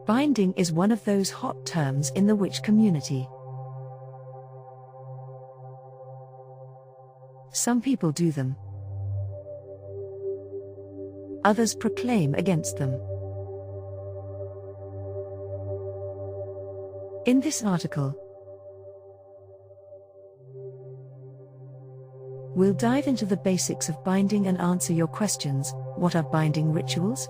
Binding is one of those hot terms in the witch community. Some people do them. Others proclaim against them. In this article, we'll dive into the basics of binding and answer your questions. What are binding rituals?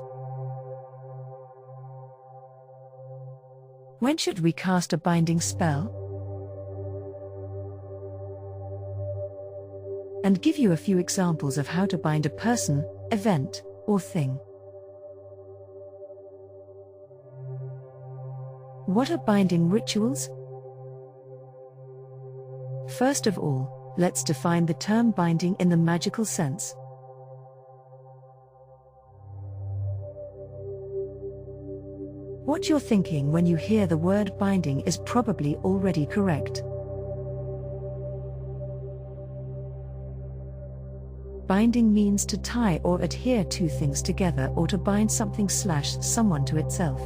When should we cast a binding spell? And give you a few examples of how to bind a person, event, or thing. What are binding rituals? First of all, let's define the term binding in the magical sense. What you're thinking when you hear the word binding is probably already correct. Binding means to tie or adhere two things together, or to bind something/someone to itself.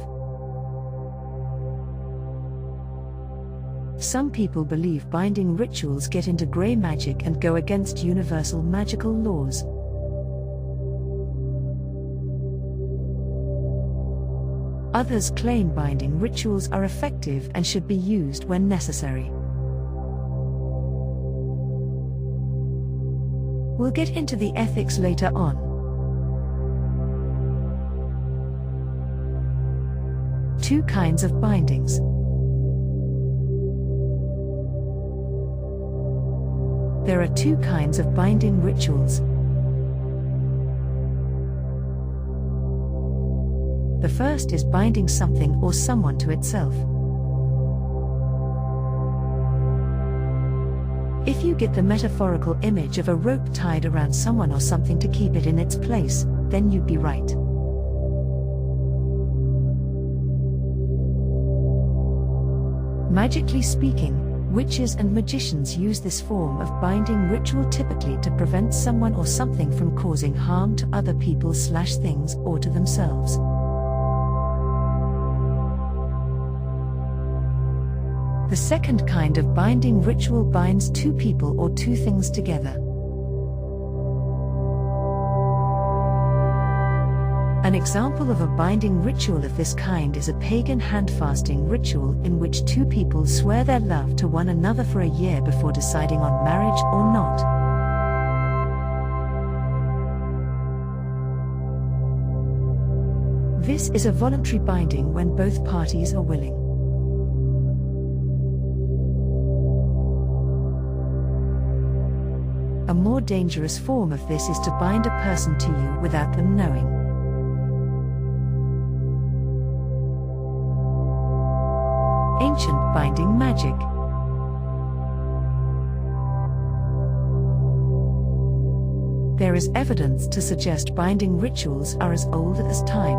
Some people believe binding rituals get into grey magic and go against universal magical laws. Others claim binding rituals are effective and should be used when necessary. We'll get into the ethics later on. Two kinds of bindings. There are two kinds of binding rituals. The first is binding something or someone to itself. If you get the metaphorical image of a rope tied around someone or something to keep it in its place, then you'd be right. Magically speaking, witches and magicians use this form of binding ritual typically to prevent someone or something from causing harm to other people/things or to themselves. The second kind of binding ritual binds two people or two things together. An example of a binding ritual of this kind is a pagan hand-fasting ritual in which two people swear their love to one another for a year before deciding on marriage or not. This is a voluntary binding when both parties are willing. A more dangerous form of this is to bind a person to you without them knowing. Ancient binding magic. There is evidence to suggest binding rituals are as old as time.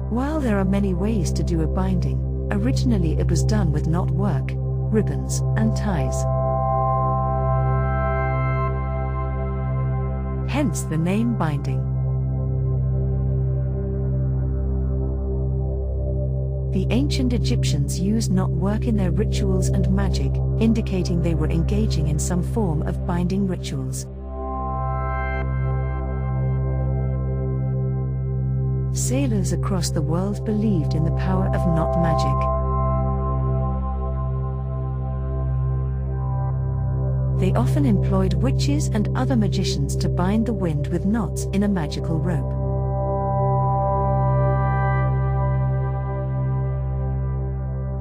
While there are many ways to do a binding, originally it was done with knotwork, ribbons, and ties. Hence the name binding. The ancient Egyptians used knotwork in their rituals and magic, indicating they were engaging in some form of binding rituals. Sailors across the world believed in the power of knot magic. They often employed witches and other magicians to bind the wind with knots in a magical rope.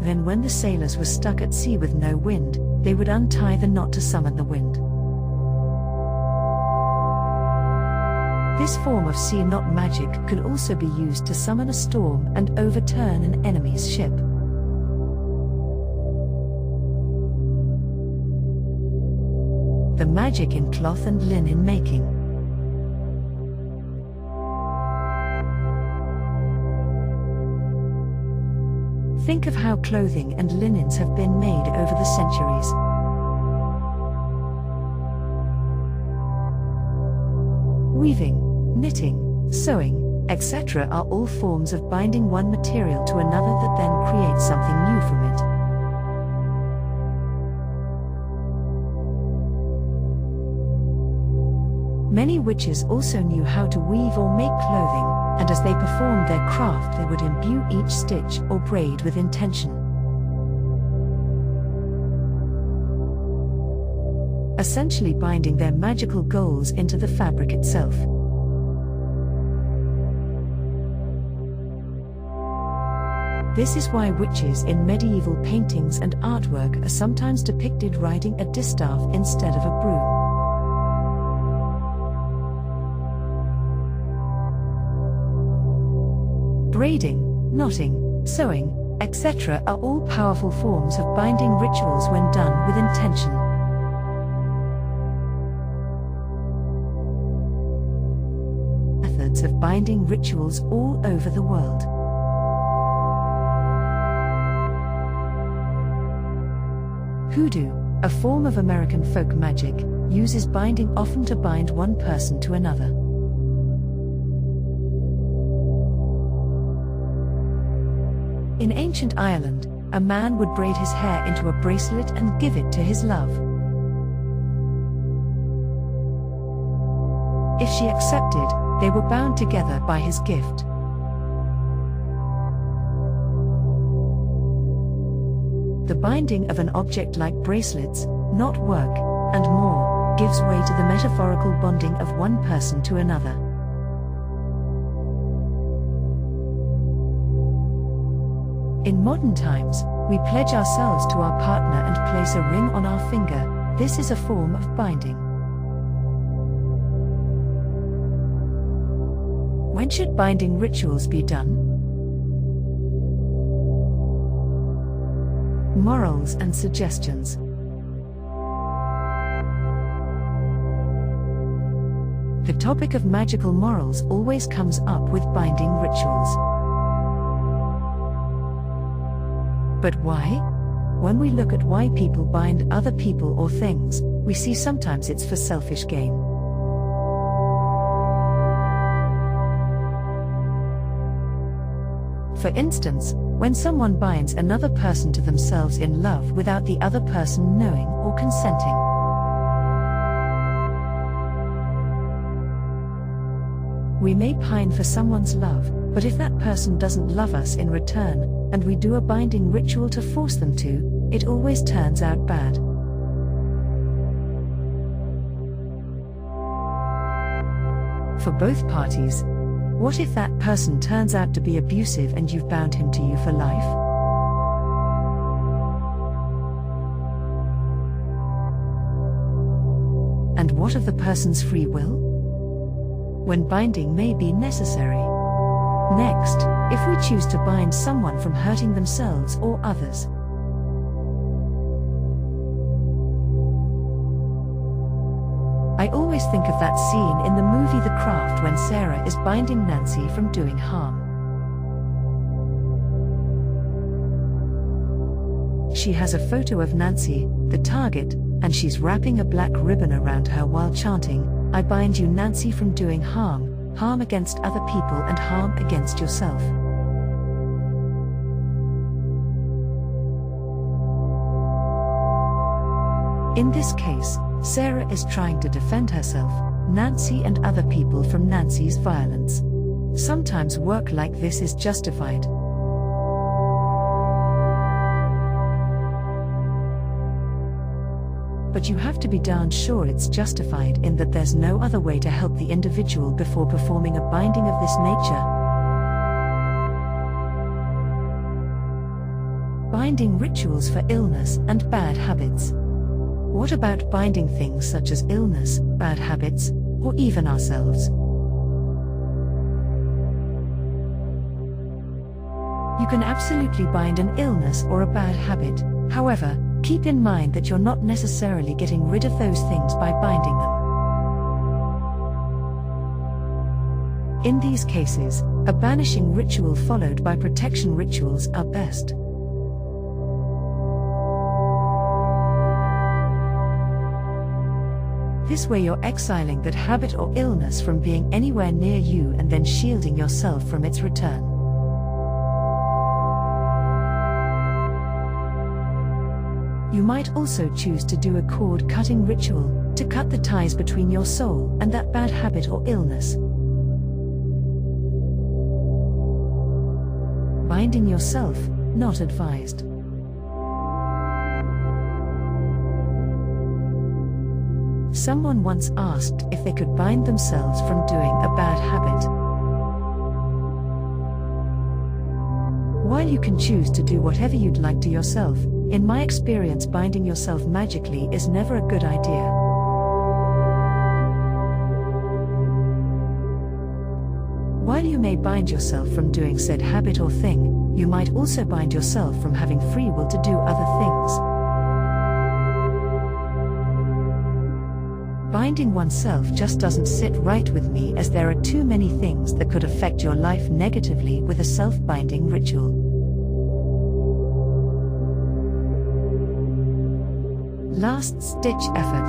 Then when the sailors were stuck at sea with no wind, they would untie the knot to summon the wind. This form of sea knot magic could also be used to summon a storm and overturn an enemy's ship. The magic in cloth and linen making. Think of how clothing and linens have been made over the centuries. Weaving, knitting, sewing, etc. are all forms of binding one material to another that then creates something new from it. Many witches also knew how to weave or make clothing, and as they performed their craft they would imbue each stitch or braid with intention. Essentially binding their magical goals into the fabric itself. This is why witches in medieval paintings and artwork are sometimes depicted riding a distaff instead of a broom. Braiding, knotting, sewing, etc. are all powerful forms of binding rituals when done with intention. Methods of binding rituals all over the world. Hoodoo, a form of American folk magic, uses binding often to bind one person to another. In ancient Ireland, a man would braid his hair into a bracelet and give it to his love. If she accepted, they were bound together by his gift. The binding of an object like bracelets, knot work, and more, gives way to the metaphorical bonding of one person to another. In modern times, we pledge ourselves to our partner and place a ring on our finger. This is a form of binding. When should binding rituals be done? Morals and suggestions. The topic of magical morals always comes up with binding rituals. But why? When we look at why people bind other people or things, we see sometimes it's for selfish gain. For instance, when someone binds another person to themselves in love without the other person knowing or consenting. We may pine for someone's love, but if that person doesn't love us in return, and we do a binding ritual to force them to, it always turns out bad. For both parties, what if that person turns out to be abusive and you've bound him to you for life? And what of the person's free will? When binding may be necessary. Next, if we choose to bind someone from hurting themselves or others. I always think of that scene in the movie The Craft when Sarah is binding Nancy from doing harm. She has a photo of Nancy, the target, and she's wrapping a black ribbon around her while chanting, "I bind you, Nancy, from doing harm, harm against other people and harm against yourself." In this case, Sarah is trying to defend herself, Nancy and other people from Nancy's violence. Sometimes work like this is justified. But you have to be darn sure it's justified in that there's no other way to help the individual before performing a binding of this nature. Binding rituals for illness and bad habits. What about binding things such as illness, bad habits, or even ourselves? You can absolutely bind an illness or a bad habit. However, keep in mind that you're not necessarily getting rid of those things by binding them. In these cases, a banishing ritual followed by protection rituals are best. This way you're exiling that habit or illness from being anywhere near you and then shielding yourself from its return. You might also choose to do a cord-cutting ritual, to cut the ties between your soul and that bad habit or illness. Binding yourself, not advised. Someone once asked if they could bind themselves from doing a bad habit. While you can choose to do whatever you'd like to yourself, in my experience binding yourself magically is never a good idea. While you may bind yourself from doing said habit or thing, you might also bind yourself from having free will to do other things. Binding oneself just doesn't sit right with me, as there are too many things that could affect your life negatively with a self-binding ritual. Last-ditch effort.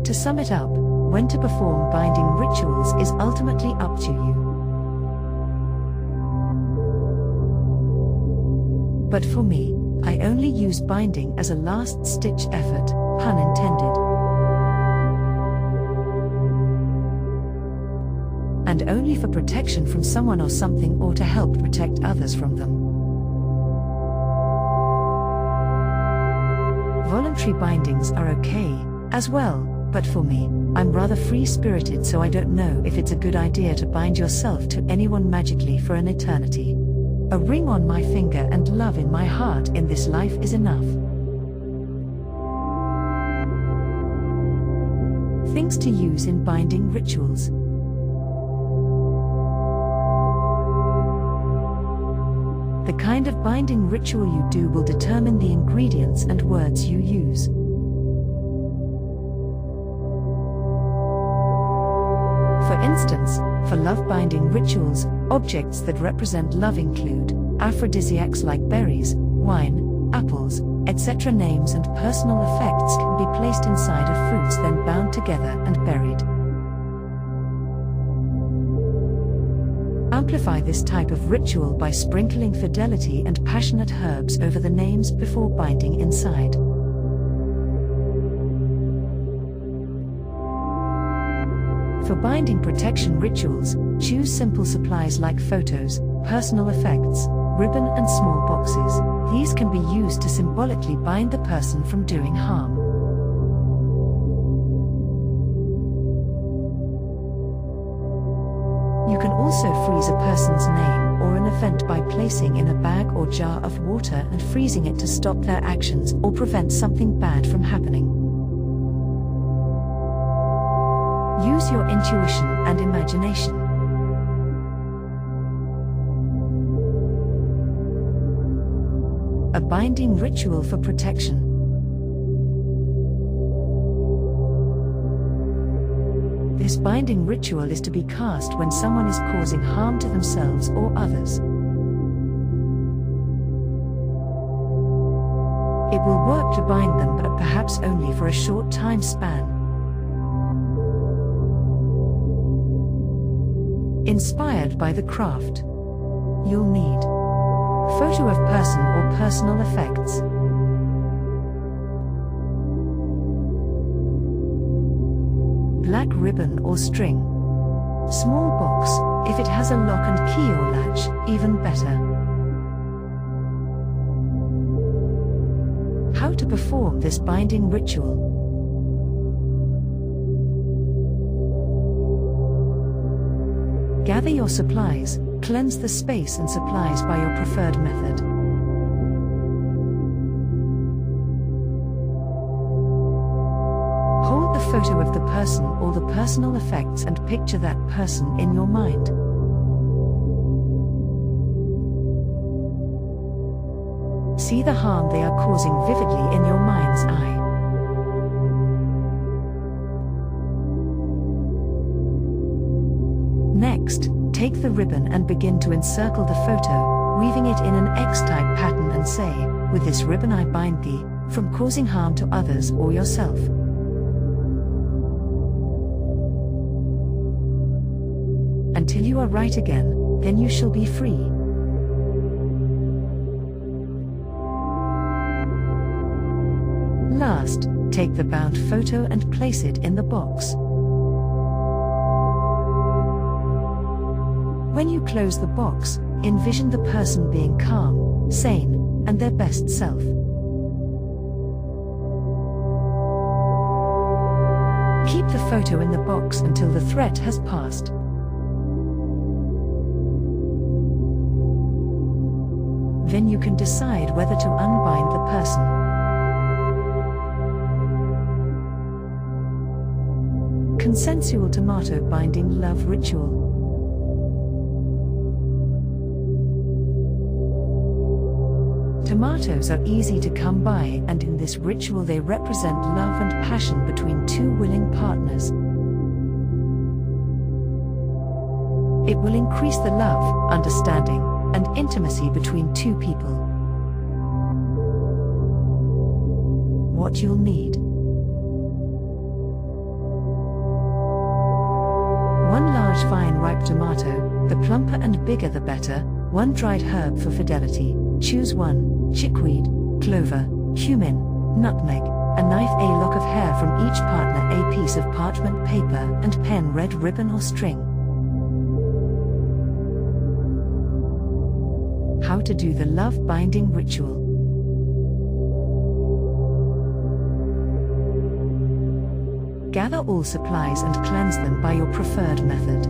To sum it up, when to perform binding rituals is ultimately up to you. But for me, I only use binding as a last-stitch effort, pun intended. And only for protection from someone or something, or to help protect others from them. Voluntary bindings are okay, as well, but for me, I'm rather free-spirited, so I don't know if it's a good idea to bind yourself to anyone magically for an eternity. A ring on my finger and love in my heart in this life is enough. Things to use in binding rituals. The kind of binding ritual you do will determine the ingredients and words you use. For instance, for love binding rituals, objects that represent love include aphrodisiacs like berries, wine, apples, etc. Names and personal effects can be placed inside of fruits, then bound together and buried. Amplify this type of ritual by sprinkling fidelity and passionate herbs over the names before binding inside. For binding protection rituals, choose simple supplies like photos, personal effects, ribbon and small boxes. These can be used to symbolically bind the person from doing harm. You can also freeze a person's name or an event by placing in a bag or jar of water and freezing it to stop their actions or prevent something bad from happening. Use your intuition and imagination. A binding ritual for protection. This binding ritual is to be cast when someone is causing harm to themselves or others. It will work to bind them, but perhaps only for a short time span. Inspired by the craft. You'll need photo of person or personal effects, black ribbon or string, small box, if it has a lock and key or latch, even better. How to perform this binding ritual? Gather your supplies, cleanse the space and supplies by your preferred method. Hold the photo of the person or the personal effects and picture that person in your mind. See the harm they are causing vividly in your mind's eye. Next, take the ribbon and begin to encircle the photo, weaving it in an X-type pattern and say, "With this ribbon I bind thee, from causing harm to others or yourself. Until you are right again, then you shall be free. Last, take the bound photo and place it in the box. When you close the box, envision the person being calm, sane, and their best self. Keep the photo in the box until the threat has passed. Then you can decide whether to unbind the person. Consensual tomato binding love ritual. Tomatoes are easy to come by, and in this ritual they represent love and passion between two willing partners. It will increase the love, understanding, and intimacy between two people. What you'll need: 1 large fine ripe tomato, the plumper and bigger the better, 1 dried herb for fidelity, choose 1, chickweed, clover, cumin, nutmeg, a knife, a lock of hair from each partner, a piece of parchment paper and pen, red ribbon or string. How to do the love binding ritual. Gather all supplies and cleanse them by your preferred method.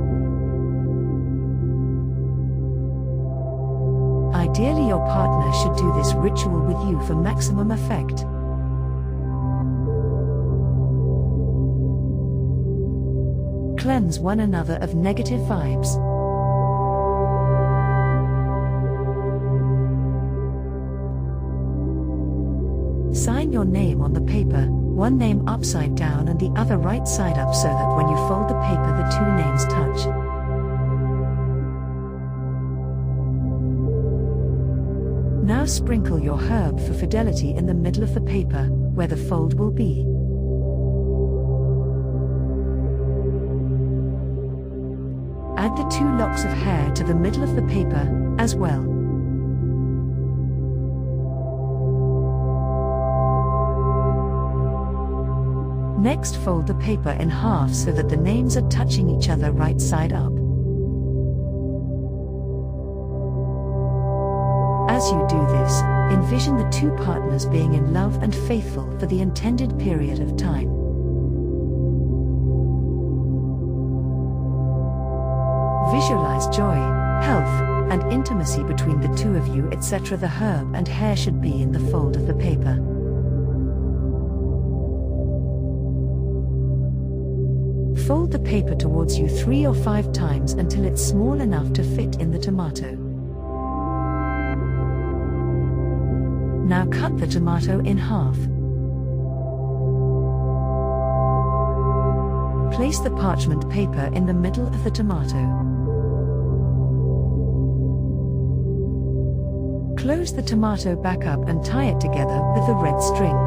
Ideally, your partner should do this ritual with you for maximum effect. Cleanse one another of negative vibes. Sign your name on the paper, one name upside down and the other right side up, so that when you fold the paper the two names touch. Now sprinkle your herb for fidelity in the middle of the paper, where the fold will be. Add the 2 locks of hair to the middle of the paper, as well. Next, fold the paper in half so that the names are touching each other right side up. As you do this, envision the 2 partners being in love and faithful for the intended period of time. Visualize joy, health, and intimacy between the 2 of you, etc. The herb and hair should be in the fold of the paper. Fold the paper towards you 3 or 5 times until it's small enough to fit in the tomato. Now cut the tomato in half. Place the parchment paper in the middle of the tomato. Close the tomato back up and tie it together with the red string.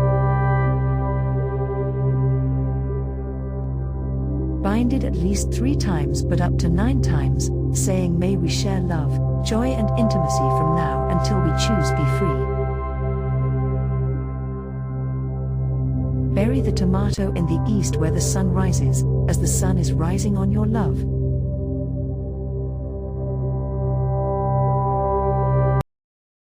Bind it at least 3 times, but up to 9 times, saying, "May we share love, joy and intimacy from now until we choose be free." Bury the tomato in the east where the sun rises, as the sun is rising on your love.